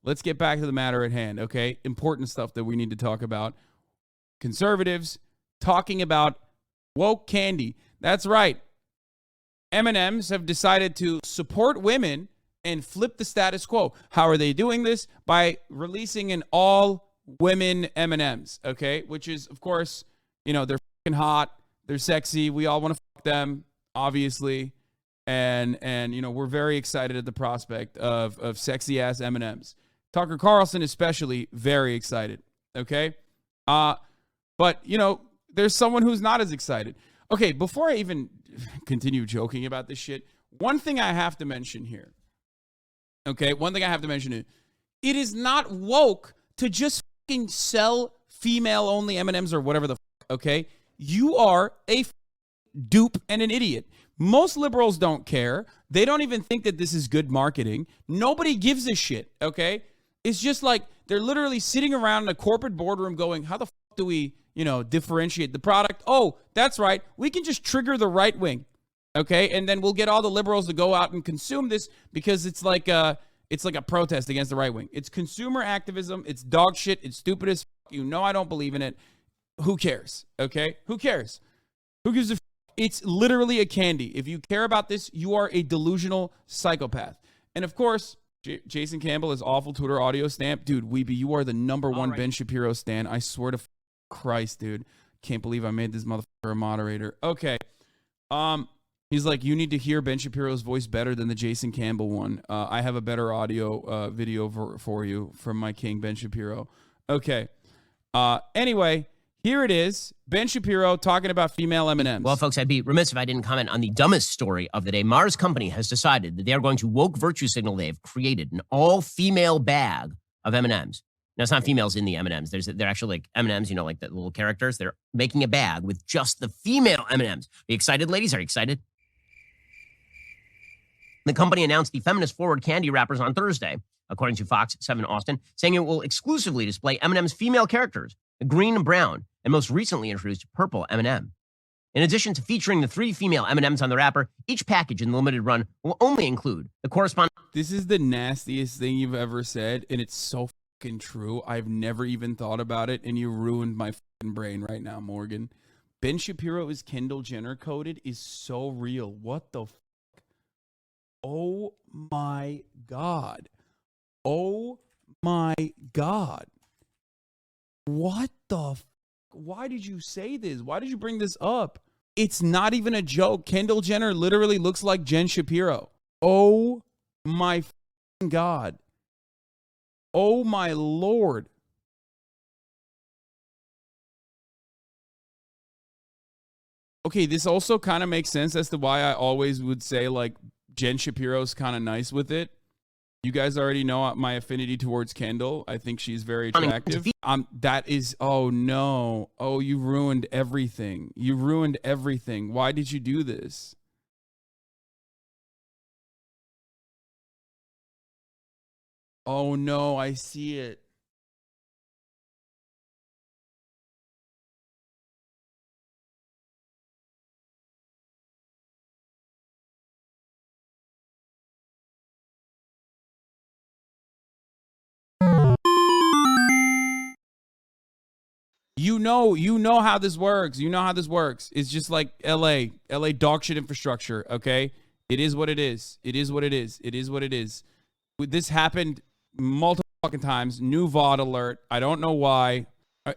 let's get back to the matter at hand, okay? Important stuff that we need to talk about. Conservatives talking about woke candy. That's right. M&Ms have decided to support women and flip the status quo. How are they doing this? By releasing an all-women M&Ms, okay? Which is, of course, you know, they're fucking hot. They're sexy. We all want to fuck them, obviously. And you know, we're very excited at the prospect of sexy-ass M&Ms. Tucker Carlson especially very excited, okay? But, you know, there's someone who's not as excited. Okay, before I even continue joking about this shit, one thing I have to mention here. Okay, one thing I have to mention is it is not woke to just fucking sell female-only M&Ms or whatever the fuck, okay? You are a dupe and an idiot. Most liberals don't care. They don't even think that this is good marketing. Nobody gives a shit, okay? It's just like they're literally sitting around in a corporate boardroom going, how the fuck do we, you know, differentiate the product? Oh, that's right. We can just trigger the right wing. Okay, and then we'll get all the liberals to go out and consume this because it's like a protest against the right wing. It's consumer activism. It's dog shit. It's stupid as fuck. You know I don't believe in it. Who cares? Okay, who cares? Who gives a fuck? It's literally a candy. If you care about this, you are a delusional psychopath. And of course, Jason Campbell is awful Twitter audio stamp. Dude, Weeby, you are the number one Ben Shapiro stan. I swear to Christ, dude. Can't believe I made this motherfucker a moderator. Okay. He's like, you need to hear Ben Shapiro's voice better than the Jason Campbell one. I have a better audio video for you from my king, Ben Shapiro. Okay. Anyway, here it is. Ben Shapiro talking about female M&Ms. Well, folks, I'd be remiss if I didn't comment on the dumbest story of the day. Mars Company has decided that they are going to woke virtue signal they have created an all-female bag of M&Ms. Now, it's not females in the M&Ms. They're actually like M&Ms, you know, like the little characters. They're making a bag with just the female M&Ms. Are you excited, ladies? Are you excited? The company announced the feminist-forward candy wrappers on Thursday, according to Fox 7 Austin, saying it will exclusively display M&M's female characters, the green, brown, and most recently introduced purple M&M. In addition to featuring the 3 female M&Ms on the wrapper, each package in the limited run will only include the corresponding... This is the nastiest thing you've ever said, and it's so fucking true. I've never even thought about it, and you ruined my fucking brain right now, Morgan. Ben Shapiro is Kendall Jenner coded is so real. What the fuck? Oh my God. Oh my God. What the fuck? Why did you say this? Why did you bring this up? It's not even a joke. Kendall Jenner literally looks like Jen Shapiro. Oh my God. Oh my Lord. Okay, this also kind of makes sense as to why I always would say like Jen Shapiro's kind of nice with it. You guys already know my affinity towards Kendall. I think she's very attractive. That is, oh no. Oh, you ruined everything. You ruined everything. Why did you do this? Oh no, I see it. You know how this works. You know how this works. It's just like LA dog shit infrastructure, okay? It is what it is. It is what it is. It is what it is. This happened multiple fucking times. New VOD alert. I don't know why.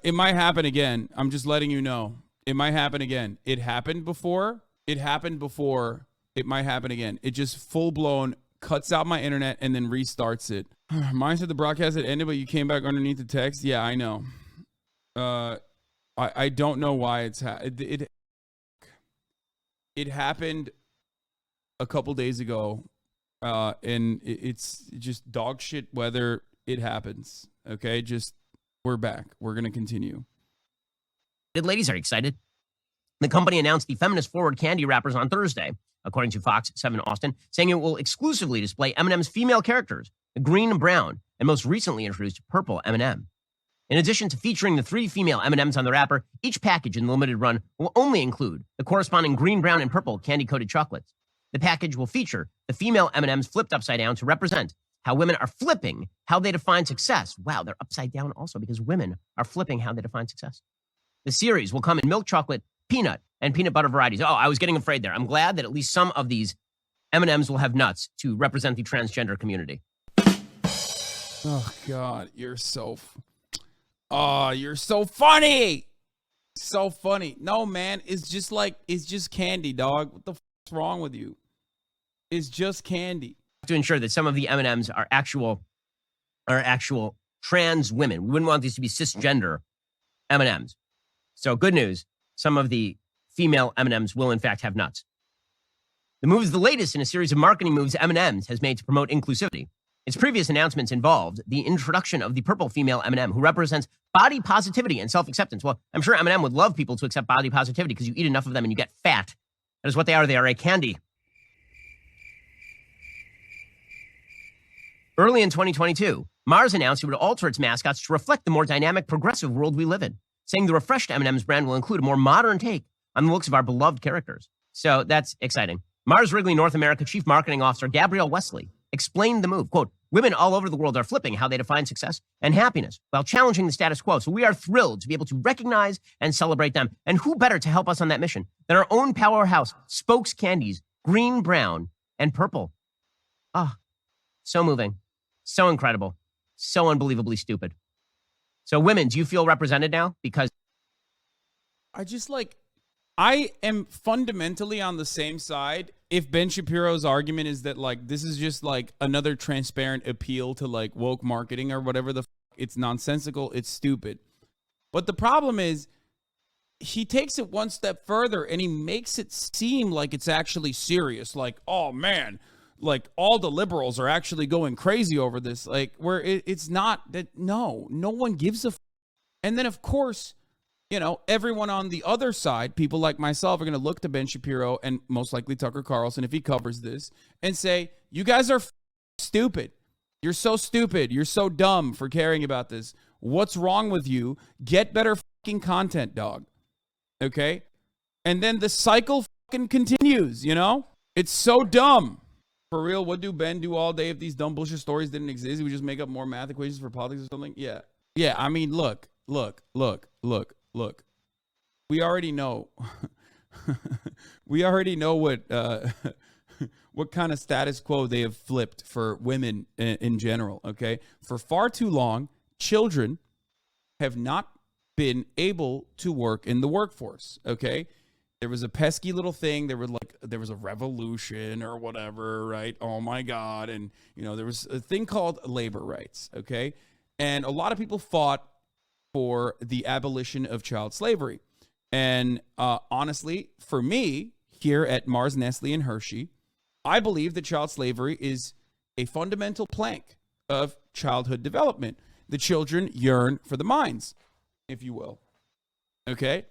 It might happen again. I'm just letting you know. It might happen again. It happened before. It happened before. It might happen again. It just full-blown cuts out my internet and then restarts it. Mine said the broadcast had ended, but you came back underneath the text. Yeah, I know. I don't know why it happened a couple days ago, and it's just dog shit whether it happens. Okay, just we're back. We're gonna continue. Ladies, are you excited? The company announced the feminist-forward candy wrappers on Thursday, according to Fox 7 Austin, saying it will exclusively display M&M's female characters, the green, brown, and most recently introduced purple M&M. In addition to featuring the 3 female M&Ms on the wrapper, each package in the limited run will only include the corresponding green, brown, and purple candy-coated chocolates. The package will feature the female M&Ms flipped upside down to represent how women are flipping how they define success. Wow, they're upside down also because women are flipping how they define success. The series will come in milk chocolate, peanut, and peanut butter varieties. Oh, I was getting afraid there. I'm glad that at least some of these M&Ms will have nuts to represent the transgender community. Oh, God, you're so funny. So funny. No, man, it's just candy, dog. What the f***'s wrong with you? It's just candy. To ensure that some of the M&Ms are actual trans women. We wouldn't want these to be cisgender M&Ms. So good news, some of the female M&Ms will in fact have nuts. The move is the latest in a series of marketing moves M&M's has made to promote inclusivity. Its previous announcements involved the introduction of the purple female M&M, who represents body positivity and self-acceptance. Well, I'm sure M&M would love people to accept body positivity because you eat enough of them and you get fat. That is what they are. They are a candy. Early in 2022, Mars announced it would alter its mascots to reflect the more dynamic, progressive world we live in, saying the refreshed M&M's brand will include a more modern take on the looks of our beloved characters. So that's exciting. Mars Wrigley North America Chief Marketing Officer Gabrielle Wesley explained the move. Quote, women all over the world are flipping how they define success and happiness while challenging the status quo. So we are thrilled to be able to recognize and celebrate them. And who better to help us on that mission than our own powerhouse spokes candies, green, brown, and purple. Ah, so moving. So incredible. So unbelievably stupid. So women, do you feel represented now? Because I am fundamentally on the same side. If Ben Shapiro's argument is that this is just another transparent appeal to woke marketing or whatever it's nonsensical, it's stupid. But the problem is he takes it one step further and he makes it seem like it's actually serious. Oh man, all the liberals are actually going crazy over this. Where it's not that. No one gives a and then of course, everyone on the other side, people like myself, are going to look to Ben Shapiro and most likely Tucker Carlson, if he covers this, and say, you guys are stupid. You're so stupid. You're so dumb for caring about this. What's wrong with you? Get better fucking content, dog. Okay? And then the cycle fucking continues, It's so dumb. For real, what do Ben do all day if these dumb bullshit stories didn't exist? We just make up more math equations for politics or something? Yeah. Yeah, I mean, look. We already know. We already know what kind of status quo they have flipped for women in general, okay? For far too long, children have not been able to work in the workforce, okay? There was a pesky little thing. There was a revolution or whatever, right? Oh my God. And, there was a thing called labor rights, okay? And a lot of people fought for the abolition of child slavery. And honestly, for me, here at Mars, Nestle, and Hershey, I believe that child slavery is a fundamental plank of childhood development. The children yearn for the mines, if you will. Okay?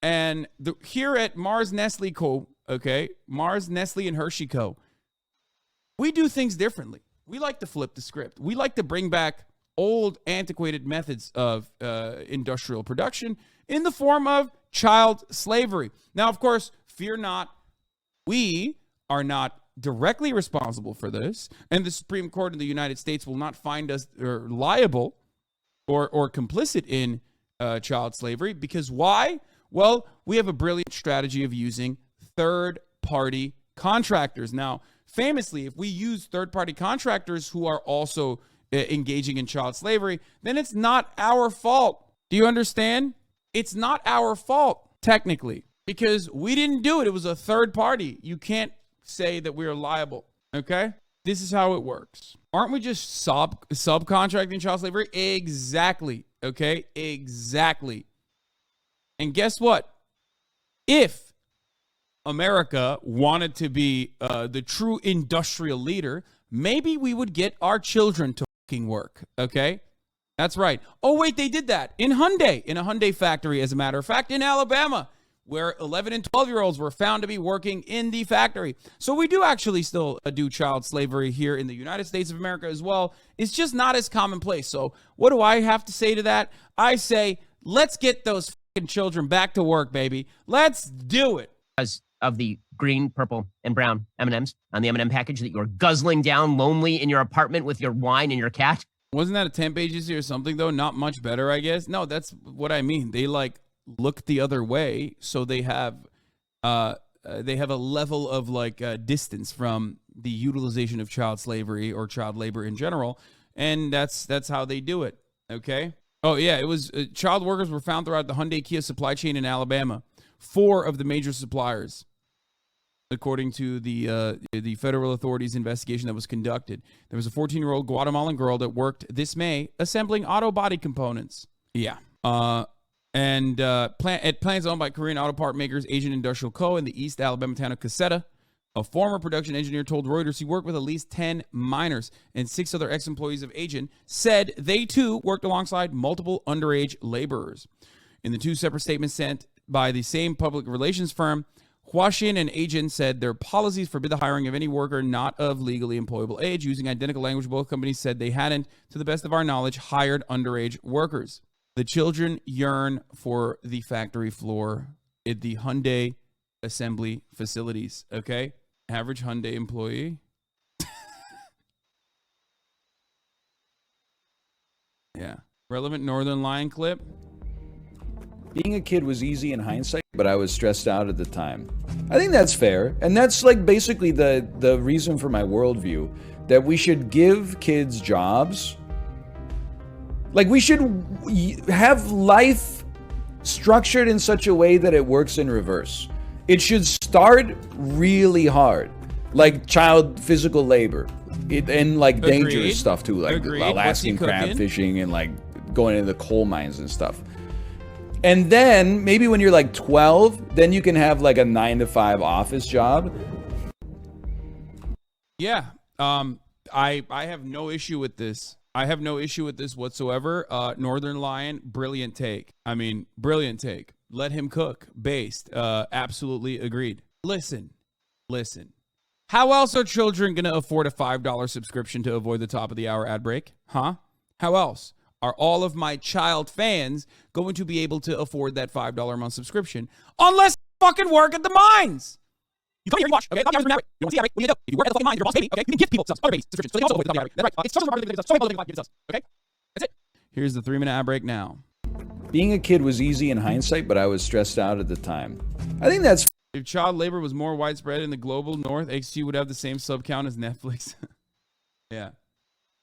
And here at Mars, Nestle Co., okay, Mars, Nestle, and Hershey Co., we do things differently. We like to flip the script. We like to bring back old, antiquated methods of industrial production in the form of child slavery. Now, of course, fear not, we are not directly responsible for this, and the Supreme Court of the United States will not find us liable or complicit in child slavery. Because why? Well, we have a brilliant strategy of using third-party contractors. Now, famously, if we use third-party contractors who are also engaging in child slavery, then it's not our fault. Do you understand? It's not our fault, technically, because we didn't do it. It was a third party. You can't say that we are liable, okay? This is how it works. Aren't we just subcontracting child slavery? Exactly, okay? Exactly. And guess what? If America wanted to be the true industrial leader, maybe we would get our children to work, okay? That's right. Oh, wait, they did that in a Hyundai factory, as a matter of fact, in Alabama, where 11 and 12-year-olds were found to be working in the factory. So we do actually still do child slavery here in the United States of America as well. It's just not as commonplace. So what do I have to say to that? I say, let's get those fucking children back to work, baby. Let's do it. Because of the green, purple, and brown M&Ms on the M&M package that you're guzzling down lonely in your apartment with your wine and your cat? Wasn't that a 10 pages or something, though? Not much better, I guess. No, that's what I mean. They like look the other way, so they have a level of like distance from the utilization of child slavery or child labor in general, and that's how they do it. Okay. Oh yeah, it was child workers were found throughout the Hyundai Kia supply chain in Alabama. 4 of the major suppliers, according to the federal authorities' investigation that was conducted. There was a 14-year-old Guatemalan girl that worked this May assembling auto body components. Yeah. At plants owned by Korean auto part makers Asian Industrial Co. in the East Alabama town of Caseta. A former production engineer told Reuters he worked with at least 10 minors, and 6 other ex-employees of Asian said they too worked alongside multiple underage laborers. In the 2 separate statements sent by the same public relations firm, Huashin and Agent said their policies forbid the hiring of any worker not of legally employable age. Using identical language, both companies said they hadn't, to the best of our knowledge, hired underage workers. The children yearn for the factory floor at the Hyundai assembly facilities, okay? Average Hyundai employee. Yeah. Relevant Northern Lion clip. Being a kid was easy in hindsight, but I was stressed out at the time. I think that's fair. And that's like basically the reason for my worldview, that we should give kids jobs. Like we should have life structured in such a way that it works in reverse. It should start really hard, like child physical labor, and like dangerous stuff too, like Alaskan crab fishing and like going into the coal mines and stuff. And then maybe when you're like 12, then you can have like a 9-to-5 office job. Yeah. I have no issue with this. I have no issue with this whatsoever. Northern Lion, brilliant take. I mean, brilliant take. Let him cook. Based. Absolutely agreed. Listen. How else are children going to afford a $5 subscription to avoid the top of the hour ad break? Huh? How else are all of my child fans going to be able to afford that $5 a month subscription unless you fucking work at the mines? You come here, you watch, okay? You don't see that, right? What do? You work at the fucking mines, your boss paid me, okay? You can give people subs, other babies, subscriptions, so they also avoid the top of the hour. That's right. It's social marketing, so many other things, okay? That's it. Here's the 3-minute ad break now. Being a kid was easy in hindsight, but I was stressed out at the time. I think that's... If child labor was more widespread in the global north, HQ would have the same sub count as Netflix. Yeah.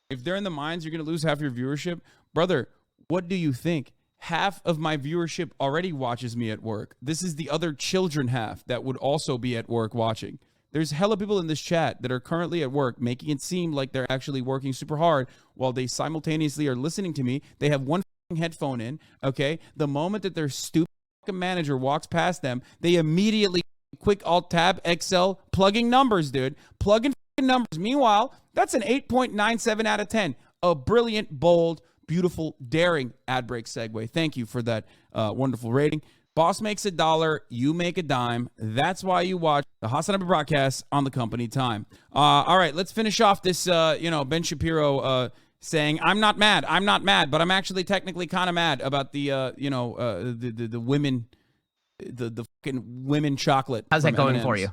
If they're in the mines, you're going to lose half your viewership. Brother, what do you think? Half of my viewership already watches me at work. This is the other children half that would also be at work watching. There's hella people in this chat that are currently at work, making it seem like they're actually working super hard while they simultaneously are listening to me. They have one headphone in, okay? The moment that their stupid manager walks past them, they immediately quick Alt-Tab, Excel, plugging numbers, dude. Plugging numbers. Meanwhile, that's an 8.97 out of 10. A brilliant, bold, beautiful, daring ad break segue. Thank you for that wonderful rating. Boss makes $1, you make a dime. That's why you watch the Hasan broadcast on the company time. All right, let's finish off this, Ben Shapiro saying, I'm not mad, but I'm actually technically kind of mad about the women, the fucking women chocolate. How's that going for you?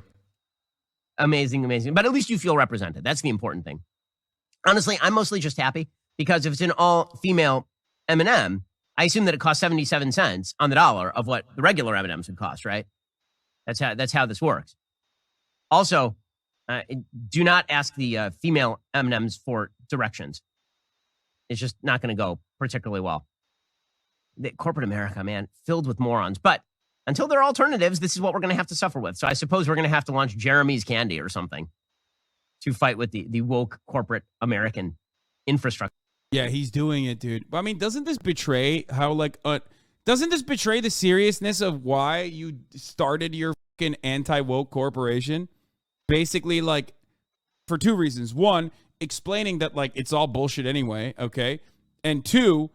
Amazing. But at least you feel represented. That's the important thing. Honestly, I'm mostly just happy because if it's an all-female M&M, I assume that it costs 77 cents on the dollar of what the regular M&Ms would cost, right? That's how this works. Also, do not ask the female M&Ms for directions. It's just not going to go particularly well. The corporate America, man, filled with morons. But until there are alternatives, this is what we're going to have to suffer with. So I suppose we're going to have to launch Jeremy's Candy or something to fight with the woke corporate American infrastructure. Yeah, he's doing it, dude. But I mean, doesn't this betray the seriousness of why you started your fucking anti-woke corporation? Basically, like, for 2 reasons. 1, explaining that, like, it's all bullshit anyway, okay? And 2,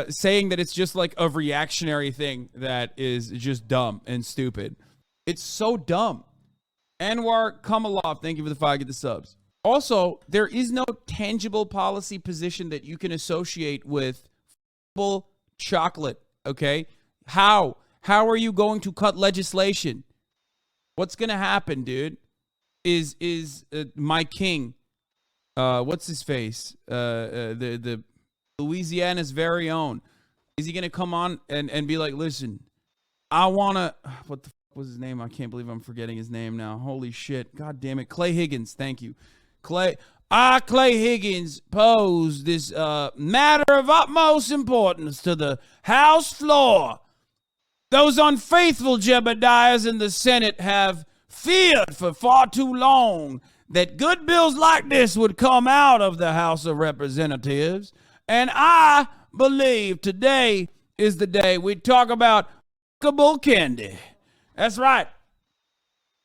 saying that it's just, like, a reactionary thing that is just dumb and stupid. It's so dumb. Anwar Kamalov, thank you for the 5, get the subs. Also, there is no tangible policy position that you can associate with full chocolate, okay? How are you going to cut legislation? what's gonna happen, dude, is my king, what's his face, the Louisiana's very own, is he gonna come on and be like, listen, I wanna, what the fuck was his name? I can't believe I'm forgetting his name now. Holy shit. God damn it. Clay Higgins. Thank you. Clay Higgins posed this matter of utmost importance to the House floor. Those unfaithful Jebediahs in the Senate have feared for far too long that good bills like this would come out of the House of Representatives. And I believe today is the day we talk about fuckable candy. That's right.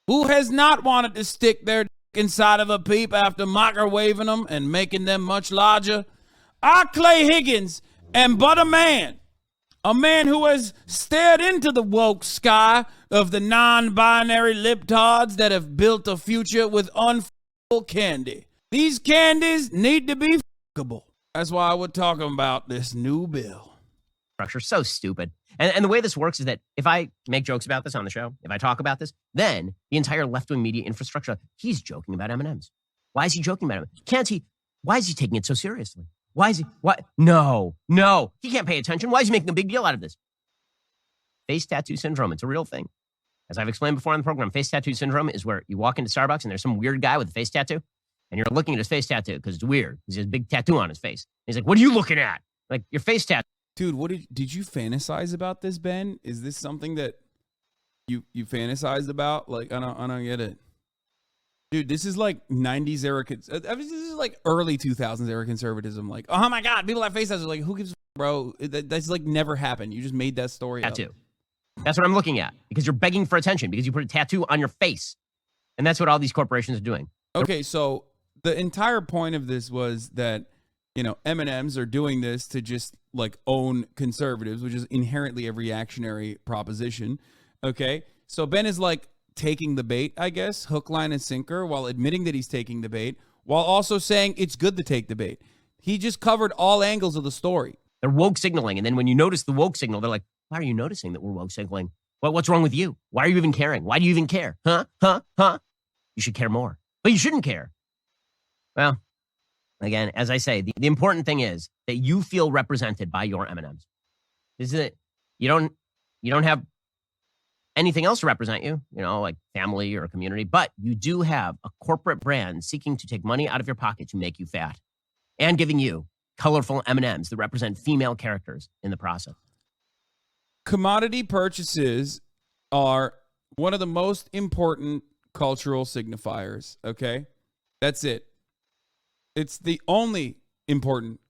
Who has not wanted to stick their dick inside of a peep after microwaving them and making them much larger? I, Clay Higgins, am but a man who has stared into the woke sky of the non-binary libtards that have built a future with unfuckable candy. These candies need to be fuckable. That's why we're talking about this new bill. Structure so stupid. And the way this works is that if I make jokes about this on the show, if I talk about this, then the entire left-wing media infrastructure, he's joking about M&Ms. Why is he joking about it? Can't he? Why is he taking it so seriously? Why is he? What? No. He can't pay attention. Why is he making a big deal out of this? Face tattoo syndrome. It's a real thing. As I've explained before on the program, face tattoo syndrome is where you walk into Starbucks and there's some weird guy with a face tattoo, and you're looking at his face tattoo because it's weird. Because he has a big tattoo on his face. And he's like, "What are you looking at?" Like, your face tattoo. Dude, what did you fantasize about this, Ben? Is this something that you fantasized about? Like, I don't get it. Dude, this is like 90s era, this is like early 2000s era conservatism. Like, oh my God, people have face tattoos. Like, who gives a fuck, bro? That's like never happened. You just made that story up. Tattoo. That's what I'm looking at, because you're begging for attention, because you put a tattoo on your face. And that's what all these corporations are doing. Okay, so the entire point of this was that, you know, M&Ms are doing this to just like own conservatives, which is inherently a reactionary proposition. Okay, so Ben is like taking the bait, I guess, hook, line, and sinker, while admitting that he's taking the bait, while also saying it's good to take the bait. He just covered all angles of the story. They're woke signaling, and then when you notice the woke signal, they're like, why are you noticing that we're woke signaling? What's wrong with you? Why are you even caring? Why do you even care? Huh? You should care more. But you shouldn't care. Well, again, as I say, the important thing is that you feel represented by your M&Ms. This is it. You don't have anything else to represent you, you know, like family or a community, but you do have a corporate brand seeking to take money out of your pocket to make you fat and giving you colorful M&Ms that represent female characters in the process. Commodity purchases are one of the most important cultural signifiers, okay? That's it. It's the only important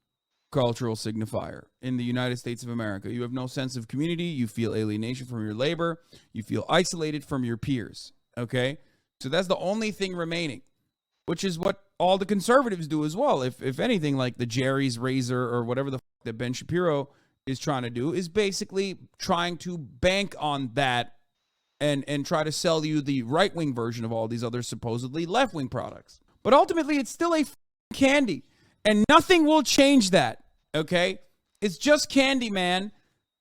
cultural signifier in the United States of America. You have no sense of community. You feel alienation from your labor. You feel isolated from your peers, okay? So that's the only thing remaining, which is what all the conservatives do as well. If anything, like the Jerry's Razor or whatever the fuck that Ben Shapiro is trying to do is basically trying to bank on that and try to sell you the right-wing version of all these other supposedly left-wing products. But ultimately, it's still a candy, and nothing will change that, okay? It's just candy, man.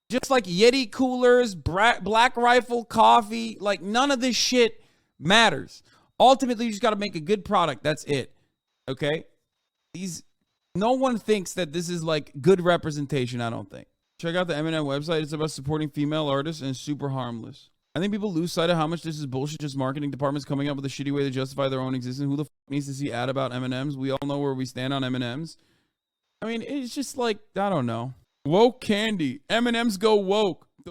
Just like Yeti coolers, Black Rifle coffee, like none of this shit matters. Ultimately, you just got to make a good product. That's it, okay? No one thinks that this is like good representation, I don't think. Check out the M&M website. It's about supporting female artists and super harmless. I think people lose sight of how much this is bullshit. Just marketing departments coming up with a shitty way to justify their own existence. Who the fuck needs to see ad about M&Ms? We all know where we stand on M&Ms. I mean, it's just like, I don't know. Woke candy. M&Ms go woke.